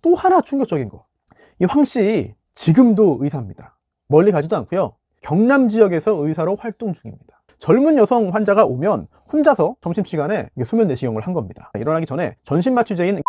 또 하나 충격적인 거, 이 황씨 지금도 의사입니다. 멀리 가지도 않고요, 경남 지역에서 의사로 활동 중입니다. 젊은 여성 환자가 오면 혼자서 점심시간에 수면 내시경을 한 겁니다. 일어나기 전에 전신마취제인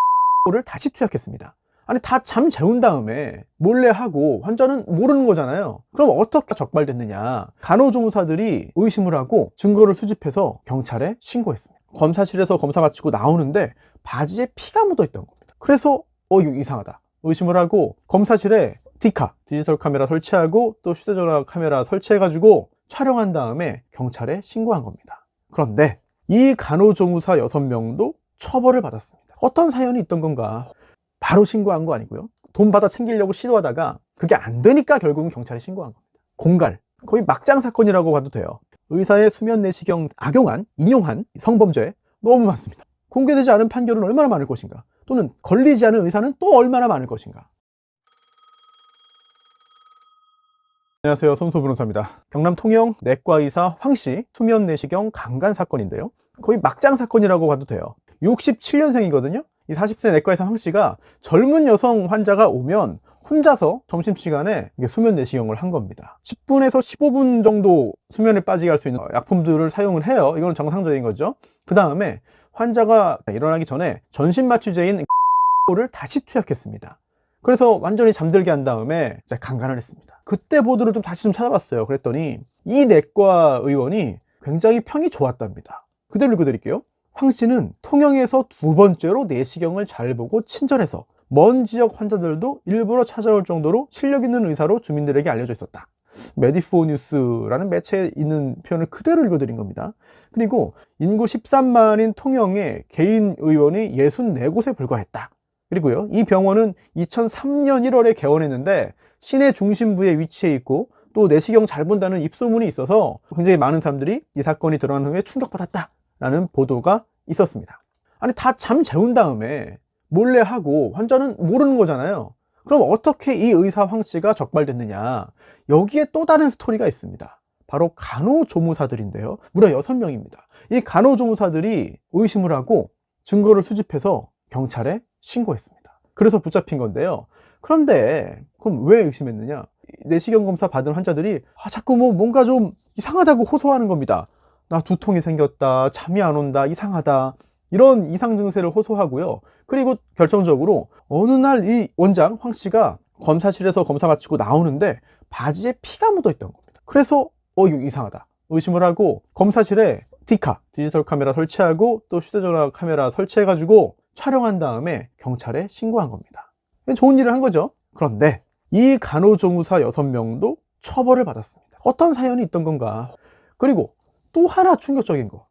를 다시 투약했습니다. 아니, 다 잠 재운 다음에 몰래 하고 환자는 모르는 거잖아요. 그럼 어떻게 적발됐느냐? 간호조무사들이 의심을 하고 증거를 수집해서 경찰에 신고했습니다. 검사실에서 검사 마치고 나오는데 바지에 피가 묻어 있던 겁니다. 그래서 이거 이상하다 의심을 하고 검사실에 디지털 카메라 설치하고 또 휴대전화 카메라 설치해가지고 촬영한 다음에 경찰에 신고한 겁니다. 그런데 이 간호조무사 6명도 처벌을 받았습니다. 어떤 사연이 있던 건가? 바로 신고한 거 아니고요, 돈 받아 챙기려고 시도하다가 그게 안 되니까 결국은 경찰에 신고한 겁니다. 공갈, 거의 막장 사건이라고 봐도 돼요. 의사의 수면 내시경 인용한 성범죄 너무 많습니다. 공개되지 않은 판결은 얼마나 많을 것인가, 또는 걸리지 않은 의사는 또 얼마나 많을 것인가. 안녕하세요, 손소 변호사입니다. 경남 통영 내과의사 황씨 수면 내시경 강간 사건인데요, 거의 막장 사건이라고 봐도 돼요. 67년생이거든요. 이 40세 내과의사 황씨가 젊은 여성 환자가 오면 혼자서 점심시간에 수면 내시경을 한 겁니다. 10분에서 15분 정도 수면에 빠지게 할 수 있는 약품들을 사용을 해요. 이건 정상적인 거죠. 그 다음에 환자가 일어나기 전에 전신마취제인 를 다시 투약했습니다. 그래서 완전히 잠들게 한 다음에 강간을 했습니다. 그때 보도를 다시 좀 찾아봤어요. 그랬더니 이 내과 의원이 굉장히 평이 좋았답니다. 그대로 읽어드릴게요. 황 씨는 통영에서 2번째로 내시경을 잘 보고 친절해서 먼 지역 환자들도 일부러 찾아올 정도로 실력 있는 의사로 주민들에게 알려져 있었다. 메디포뉴스라는 매체에 있는 표현을 그대로 읽어드린 겁니다. 그리고 인구 13만인 통영의 개인 의원이 64곳에 불과했다. 그리고요, 이 병원은 2003년 1월에 개원했는데 시내 중심부에 위치해 있고 또 내시경 잘 본다는 입소문이 있어서 굉장히 많은 사람들이 이 사건이 드러난 후에 충격받았다 라는 보도가 있었습니다. 아니, 다 잠 재운 다음에 몰래 하고 환자는 모르는 거잖아요. 그럼 어떻게 이 의사 황씨가 적발됐느냐? 여기에 또 다른 스토리가 있습니다. 바로 간호조무사들인데요, 무려 6명입니다. 이 간호조무사들이 의심을 하고 증거를 수집해서 경찰에 신고했습니다. 그래서 붙잡힌 건데요. 그런데 그럼 왜 의심했느냐? 내시경 검사 받은 환자들이 자꾸 뭔가 좀 이상하다고 호소하는 겁니다. 나 두통이 생겼다, 잠이 안 온다, 이상하다, 이런 이상 증세를 호소하고요. 그리고 결정적으로 어느 날 이 원장 황 씨가 검사실에서 검사 마치고 나오는데 바지에 피가 묻어 있던 겁니다. 그래서 이거 이상하다 의심을 하고 검사실에 디지털 카메라 설치하고 또 휴대전화 카메라 설치해가지고 촬영한 다음에 경찰에 신고한 겁니다. 좋은 일을 한 거죠. 그런데 이 간호조무사 6명도 처벌을 받았습니다. 어떤 사연이 있던 건가? 그리고 또 하나 충격적인 거,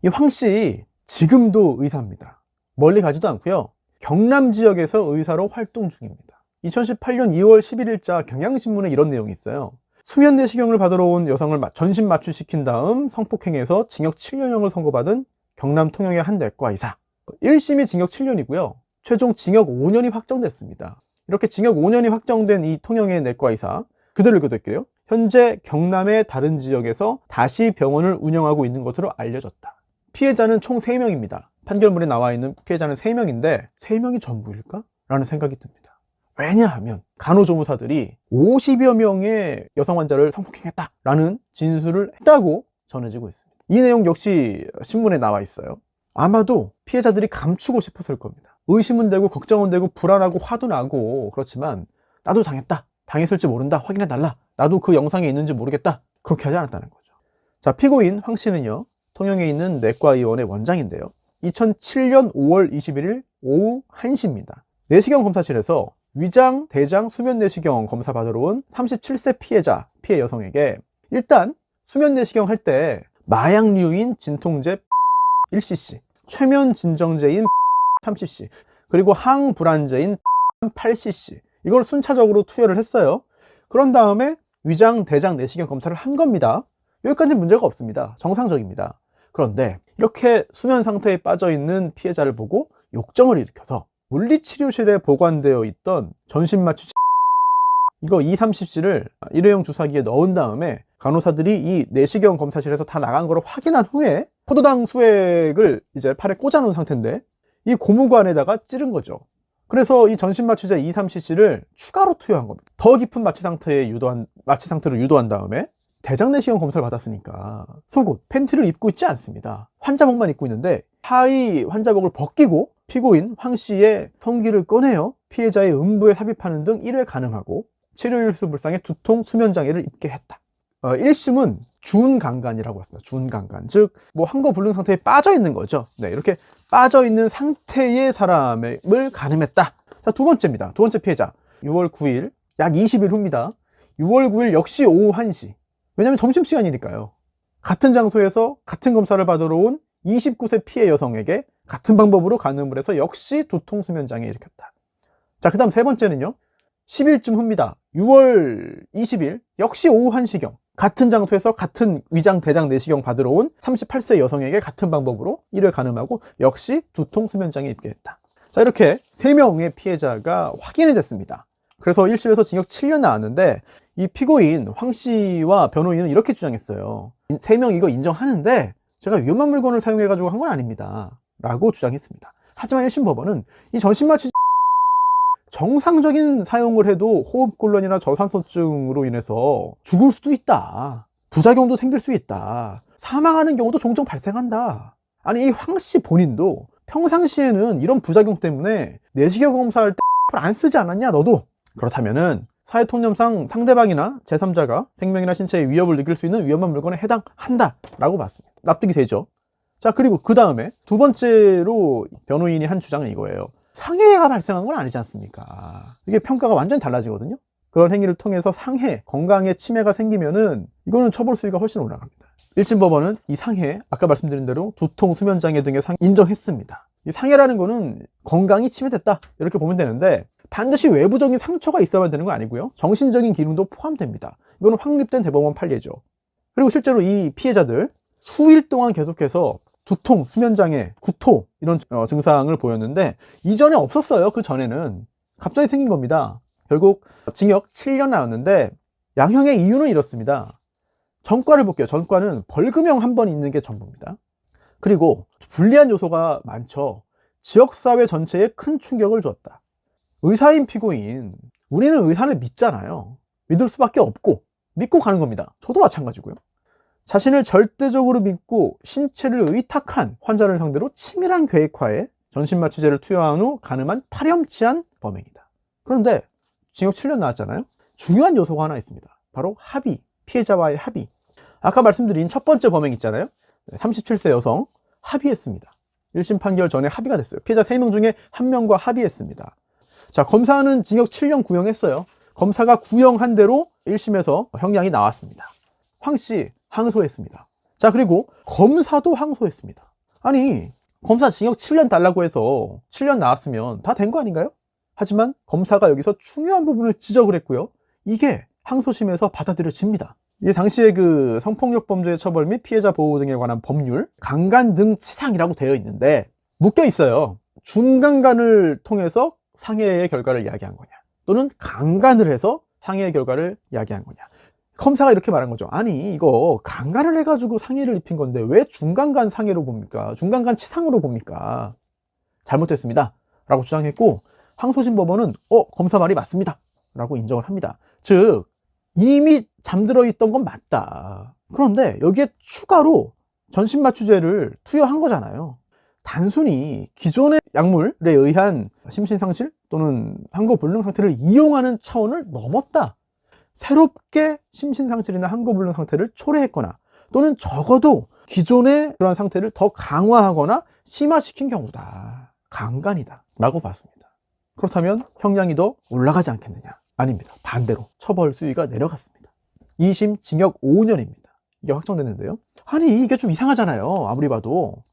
이 황씨 지금도 의사입니다. 멀리 가지도 않고요, 경남 지역에서 의사로 활동 중입니다. 2018년 2월 11일자 경향신문에 이런 내용이 있어요. 수면 내시경을 받으러 온 여성을 전신 마취시킨 다음 성폭행해서 징역 7년형을 선고받은 경남 통영의 한 내과의사. 1심이 징역 7년이고요 최종 징역 5년이 확정됐습니다. 이렇게 징역 5년이 확정된 이 통영의 내과의사, 그대로 읽어드릴게요. 현재 경남의 다른 지역에서 다시 병원을 운영하고 있는 것으로 알려졌다. 피해자는 총 3명입니다. 판결문에 나와 있는 피해자는 3명인데 3명이 전부일까? 라는 생각이 듭니다. 왜냐하면 간호조무사들이 50여 명의 여성 환자를 성폭행했다라는 진술을 했다고 전해지고 있습니다. 이 내용 역시 신문에 나와 있어요. 아마도 피해자들이 감추고 싶었을 겁니다. 의심은 되고 걱정은 되고 불안하고 화도 나고 그렇지만 나도 당했다, 당했을지 모른다, 확인해달라, 나도 그 영상에 있는지 모르겠다, 그렇게 하지 않았다는 거죠. 자, 피고인 황 씨는요, 통영에 있는 내과의원의 원장인데요, 2007년 5월 21일 오후 1시입니다. 내시경 검사실에서 위장, 대장, 수면 내시경 검사 받으러 온 37세 피해 여성에게 일단 수면 내시경 할 때 마약류인 진통제 1cc, 최면 진정제인 3cc, 그리고 항불안제인 8cc, 이걸 순차적으로 투여를 했어요. 그런 다음에 위장, 대장 내시경 검사를 한 겁니다. 여기까지는 문제가 없습니다. 정상적입니다. 그런데 이렇게 수면 상태에 빠져 있는 피해자를 보고 욕정을 일으켜서 물리치료실에 보관되어 있던 전신마취제 이거 2,30cc를 일회용 주사기에 넣은 다음에 간호사들이 이 내시경 검사실에서 다 나간 거를 확인한 후에 포도당 수액을 이제 팔에 꽂아 놓은 상태인데 이 고무관에다가 찌른 거죠. 그래서 이 전신마취제 2,3cc를 추가로 투여한 겁니다. 더 깊은 마취 상태로 유도한 다음에 대장 내시경 검사를 받았으니까 속옷, 팬티를 입고 있지 않습니다. 환자복만 입고 있는데 하의 환자복을 벗기고 피고인 황 씨의 성기를 꺼내어 피해자의 음부에 삽입하는 등 1회 가능하고 치료일수 불상의 두통 수면장애를 입게 했다. 1심은 준강간이라고 했습니다. 준강간. 즉, 항거불능 상태에 빠져 있는 거죠. 네, 이렇게 빠져 있는 상태의 사람을 가늠했다. 자, 두 번째입니다. 두 번째 피해자. 6월 9일, 약 20일 후입니다. 6월 9일 역시 오후 1시. 왜냐면 점심시간이니까요. 같은 장소에서 같은 검사를 받으러 온 29세 피해 여성에게 같은 방법으로 간음을 해서 역시 두통 수면장애 일으켰다. 자, 그 다음 세 번째는요. 10일쯤 후입니다. 6월 20일 역시 오후 1시경 같은 장소에서 같은 위장 대장 내시경 받으러 온 38세 여성에게 같은 방법으로 1회 간음하고 역시 두통 수면장애 입게 했다. 자, 이렇게 3명의 피해자가 확인이 됐습니다. 그래서 1심에서 징역 7년 나왔는데 이 피고인 황 씨와 변호인은 이렇게 주장했어요. 3명 이거 인정하는데 제가 위험한 물건을 사용해가지고 한 건 아닙니다 라고 주장했습니다. 하지만 1심 법원은 이 전신마취 정상적인 사용을 해도 호흡곤란이나 저산소증으로 인해서 죽을 수도 있다. 부작용도 생길 수 있다. 사망하는 경우도 종종 발생한다. 아니, 이 황 씨 본인도 평상시에는 이런 부작용 때문에 내시경 검사할 때 안 쓰지 않았냐, 너도? 그렇다면은 사회통념상 상대방이나 제3자가 생명이나 신체에 위협을 느낄 수 있는 위험한 물건에 해당한다 라고 봤습니다. 납득이 되죠. 자, 그리고 그 다음에 두 번째로 변호인이 한 주장은 이거예요. 상해가 발생한 건 아니지 않습니까? 이게 평가가 완전히 달라지거든요. 그런 행위를 통해서 상해, 건강에 침해가 생기면은 이거는 처벌 수위가 훨씬 올라갑니다. 1심 법원은 이 상해, 아까 말씀드린 대로 두통, 수면장애 등의 인정했습니다. 이 상해라는 거는 건강이 침해됐다 이렇게 보면 되는데 반드시 외부적인 상처가 있어야만 되는 거 아니고요. 정신적인 기능도 포함됩니다. 이거는 확립된 대법원 판례죠. 그리고 실제로 이 피해자들 수일 동안 계속해서 두통, 수면장애, 구토 이런 증상을 보였는데 이전에 없었어요. 그 전에는 갑자기 생긴 겁니다. 결국 징역 7년 나왔는데 양형의 이유는 이렇습니다. 전과를 볼게요. 전과는 벌금형 한 번 있는 게 전부입니다. 그리고 불리한 요소가 많죠. 지역사회 전체에 큰 충격을 주었다. 의사인 피고인, 우리는 의사를 믿잖아요. 믿을 수밖에 없고 믿고 가는 겁니다. 저도 마찬가지고요. 자신을 절대적으로 믿고 신체를 의탁한 환자를 상대로 치밀한 계획화에 전신마취제를 투여한 후 간음한 파렴치한 범행이다. 그런데 징역 7년 나왔잖아요. 중요한 요소가 하나 있습니다. 바로 합의, 피해자와의 합의. 아까 말씀드린 첫 번째 범행 있잖아요. 37세 여성 합의했습니다. 1심 판결 전에 합의가 됐어요. 피해자 3명 중에 1명과 합의했습니다. 자, 검사는 징역 7년 구형했어요. 검사가 구형한 대로 1심에서 형량이 나왔습니다. 황 씨 항소했습니다. 자, 그리고 검사도 항소했습니다. 아니, 검사 징역 7년 달라고 해서 7년 나왔으면 다 된 거 아닌가요? 하지만 검사가 여기서 중요한 부분을 지적을 했고요. 이게 항소심에서 받아들여집니다. 이게 당시에 그 성폭력 범죄 처벌 및 피해자 보호 등에 관한 법률 강간 등 치상이라고 되어 있는데 묶여 있어요. 준강간을 통해서 상해의 결과를 이야기한 거냐, 또는 강간을 해서 상해의 결과를 이야기한 거냐. 검사가 이렇게 말한 거죠. 아니, 이거 강간을 해가지고 상해를 입힌 건데 왜 중강간 상해로 봅니까? 중강간 치상으로 봅니까? 잘못됐습니다 라고 주장했고, 항소심 법원은 검사 말이 맞습니다 라고 인정을 합니다. 즉 이미 잠들어 있던 건 맞다. 그런데 여기에 추가로 전신마취제를 투여한 거잖아요. 단순히 기존의 약물에 의한 심신상실 또는 항거불능 상태를 이용하는 차원을 넘었다. 새롭게 심신상실이나 항거불능 상태를 초래했거나 또는 적어도 기존의 그런 상태를 더 강화하거나 심화시킨 경우다. 강간이다 라고 봤습니다. 그렇다면 형량이 더 올라가지 않겠느냐? 아닙니다. 반대로 처벌 수위가 내려갔습니다. 2심 징역 5년입니다. 이게 확정됐는데요. 아니, 이게 좀 이상하잖아요. 아무리 봐도.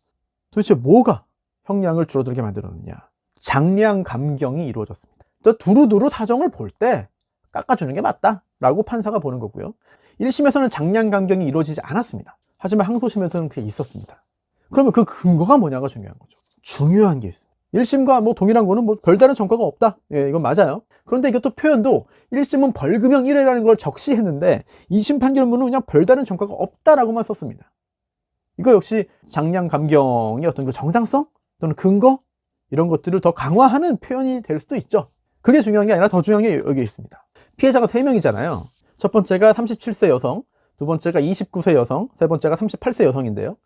도대체 뭐가 형량을 줄어들게 만들었느냐? 장량 감경이 이루어졌습니다. 또 두루두루 사정을 볼 때 깎아주는 게 맞다 라고 판사가 보는 거고요. 1심에서는 장량 감경이 이루어지지 않았습니다. 하지만 항소심에서는 그게 있었습니다. 그러면 그 근거가 뭐냐가 중요한 거죠. 중요한 게 있습니다. 1심과 동일한 거는 별다른 전과가 없다. 예, 이건 맞아요. 그런데 이것도 표현도 1심은 벌금형 1회라는 걸 적시했는데 2심 판결문은 그냥 별다른 전과가 없다라고만 썼습니다. 이거 역시 장량 감경의 어떤 그 정당성 또는 근거, 이런 것들을 더 강화하는 표현이 될 수도 있죠. 그게 중요한 게 아니라 더 중요한 게 여기 있습니다. 피해자가 3명이잖아요. 첫 번째가 37세 여성, 두 번째가 29세 여성, 세 번째가 38세 여성인데요.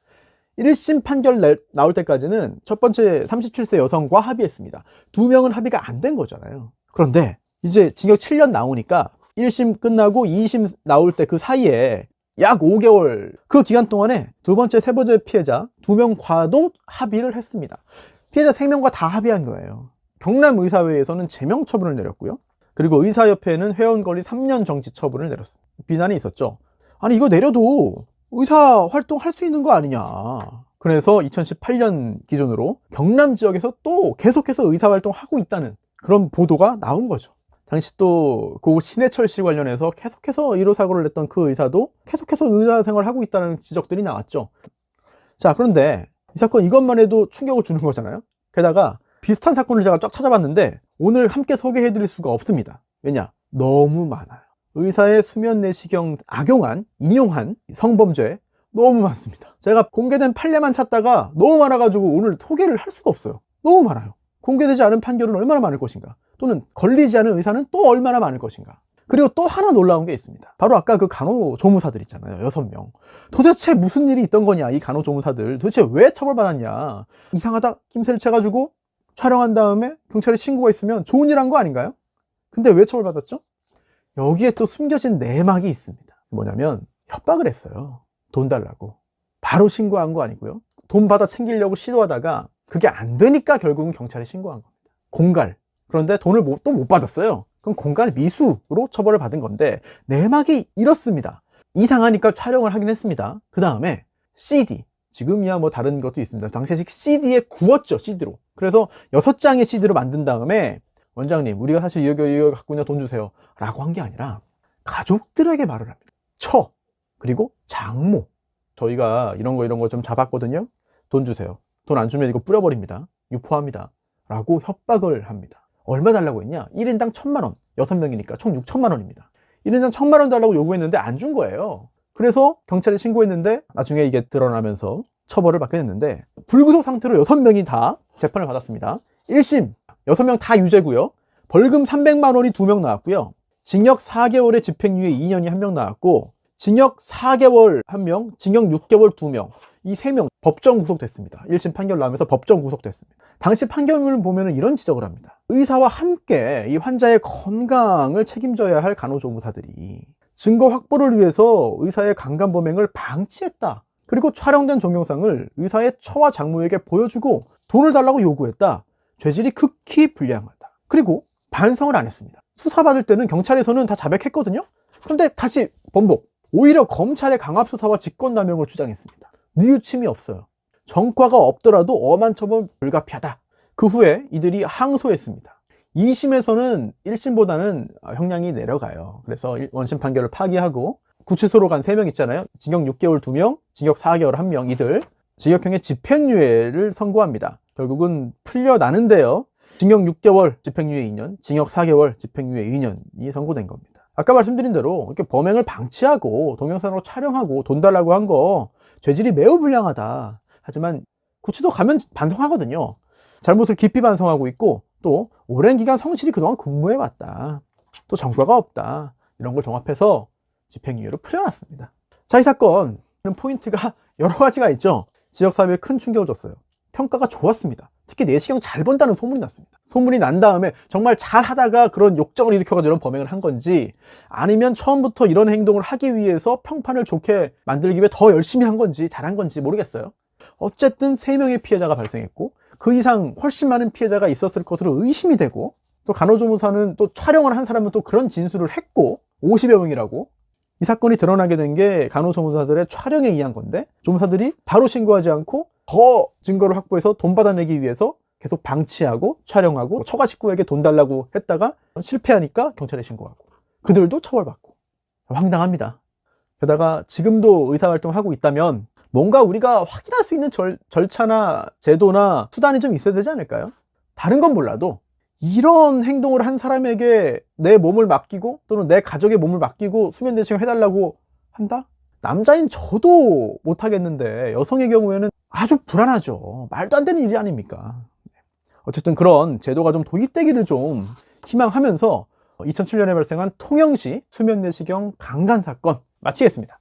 1심 판결 나올 때까지는 첫 번째 37세 여성과 합의했습니다. 두 명은 합의가 안 된 거잖아요. 그런데 이제 징역 7년 나오니까 1심 끝나고 2심 나올 때 그 사이에 약 5개월 그 기간 동안에 두 번째, 세 번째 피해자 2명과도 합의를 했습니다. 피해자 3명과 다 합의한 거예요. 경남의사회에서는 제명 처분을 내렸고요. 그리고 의사협회는 회원 권리 3년 정지 처분을 내렸습니다. 비난이 있었죠. 아니 이거 내려도 의사 활동할 수 있는 거 아니냐. 그래서 2018년 기준으로 경남 지역에서 또 계속해서 의사 활동하고 있다는 그런 보도가 나온 거죠. 당시 또 고 신해철 씨 관련해서 계속해서 1호 사고를 냈던 그 의사도 계속해서 의사 생활을 하고 있다는 지적들이 나왔죠. 자, 그런데 이 사건 이것만 해도 충격을 주는 거잖아요. 게다가 비슷한 사건을 제가 쫙 찾아봤는데 오늘 함께 소개해드릴 수가 없습니다. 왜냐? 너무 많아요. 의사의 수면 내시경 악용한, 인용한 성범죄 너무 많습니다. 제가 공개된 판례만 찾다가 너무 많아가지고 오늘 소개를 할 수가 없어요. 너무 많아요. 공개되지 않은 판결은 얼마나 많을 것인가, 또는 걸리지 않은 의사는 또 얼마나 많을 것인가. 그리고 또 하나 놀라운 게 있습니다. 바로 아까 그 간호조무사들 있잖아요. 6명. 도대체 무슨 일이 있던 거냐, 이 간호조무사들. 도대체 왜 처벌받았냐. 이상하다 낌새를 채가지고 촬영한 다음에 경찰에 신고가 있으면 좋은 일 한 거 아닌가요? 근데 왜 처벌받았죠? 여기에 또 숨겨진 내막이 있습니다. 뭐냐면 협박을 했어요. 돈 달라고. 바로 신고한 거 아니고요. 돈 받아 챙기려고 시도하다가 그게 안 되니까 결국은 경찰에 신고한 겁니다. 공갈. 그런데 돈을 또 못 받았어요. 그럼 공갈 미수로 처벌을 받은 건데 내막이 이렇습니다. 이상하니까 촬영을 하긴 했습니다. 그 다음에 CD. 지금이야 뭐 다른 것도 있습니다. 당시에 CD에 구웠죠. CD로. 그래서 6장의 CD로 만든 다음에 원장님, 우리가 사실 이거 갖고 있는 돈 주세요 라고 한 게 아니라 가족들에게 말을 합니다. 처, 그리고 장모, 저희가 이런 거 좀 잡았거든요. 돈 주세요. 돈 안 주면 이거 뿌려버립니다. 유포합니다. 라고 협박을 합니다. 얼마 달라고 했냐? 1인당 1,000만 원, 6명이니까 총 6천만 원입니다. 1인당 1,000만 원 달라고 요구했는데 안 준 거예요. 그래서 경찰에 신고했는데 나중에 이게 드러나면서 처벌을 받게 됐는데, 불구속 상태로 6명이 다 재판을 받았습니다. 1심 6명 다 유죄고요. 벌금 300만 원이 2명 나왔고요. 징역 4개월에 집행유예 2년이 1명 나왔고, 징역 4개월 1명, 징역 6개월 2명, 이 3명 법정 구속됐습니다. 1심 판결 나오면서 법정 구속됐습니다. 당시 판결문을 보면 이런 지적을 합니다. 의사와 함께 이 환자의 건강을 책임져야 할 간호조무사들이 증거 확보를 위해서 의사의 강간범행을 방치했다. 그리고 촬영된 동영상을 의사의 처와 장모에게 보여주고 돈을 달라고 요구했다. 죄질이 극히 불량하다. 그리고 반성을 안 했습니다. 수사받을 때는 경찰에서는 다 자백했거든요. 그런데 다시 번복. 오히려 검찰의 강압수사와 직권남용을 주장했습니다. 뉘우침이 없어요. 전과가 없더라도 엄한 처벌 불가피하다. 그 후에 이들이 항소했습니다. 2심에서는 1심보다는 형량이 내려가요. 그래서 원심 판결을 파기하고 구치소로 간 3명 있잖아요. 징역 6개월 2명, 징역 4개월 1명, 이들 징역형의 집행유예를 선고합니다. 결국은 풀려나는데요. 징역 6개월, 집행유예 2년, 징역 4개월, 집행유예 2년이 선고된 겁니다. 아까 말씀드린 대로 이렇게 범행을 방치하고 동영상으로 촬영하고 돈 달라고 한 거 죄질이 매우 불량하다. 하지만 구치소 가면 반성하거든요. 잘못을 깊이 반성하고 있고, 또 오랜 기간 성실히 그동안 근무해왔다. 또 전과가 없다. 이런 걸 종합해서 집행유예로 풀려났습니다. 자, 이 사건은 포인트가 여러 가지가 있죠. 지역사회에 큰 충격을 줬어요. 평가가 좋았습니다. 특히 내시경 잘 본다는 소문이 났습니다. 소문이 난 다음에 정말 잘 하다가 그런 욕정을 일으켜가지고 이런 범행을 한 건지, 아니면 처음부터 이런 행동을 하기 위해서 평판을 좋게 만들기 위해 더 열심히 한 건지 잘한 건지 모르겠어요. 어쨌든 3명의 피해자가 발생했고, 그 이상 훨씬 많은 피해자가 있었을 것으로 의심이 되고, 또 간호조무사는 또 촬영을 한 사람은 또 그런 진술을 했고, 50여 명이라고. 이 사건이 드러나게 된 게 간호조무사들의 촬영에 의한 건데, 조무사들이 바로 신고하지 않고 더 증거를 확보해서 돈 받아내기 위해서 계속 방치하고 촬영하고 처가 식구에게 돈 달라고 했다가 실패하니까 경찰에 신고하고, 그들도 처벌받고. 황당합니다. 게다가 지금도 의사활동을 하고 있다면 뭔가 우리가 확인할 수 있는 절차나 제도나 수단이 좀 있어야 되지 않을까요? 다른 건 몰라도 이런 행동을 한 사람에게 내 몸을 맡기고, 또는 내 가족의 몸을 맡기고 수면 내시경 해달라고 한다? 남자인 저도 못하겠는데 여성의 경우에는 아주 불안하죠. 말도 안 되는 일이 아닙니까? 어쨌든 그런 제도가 좀 도입되기를 좀 희망하면서 2007년에 발생한 통영시 수면 내시경 강간 사건 마치겠습니다.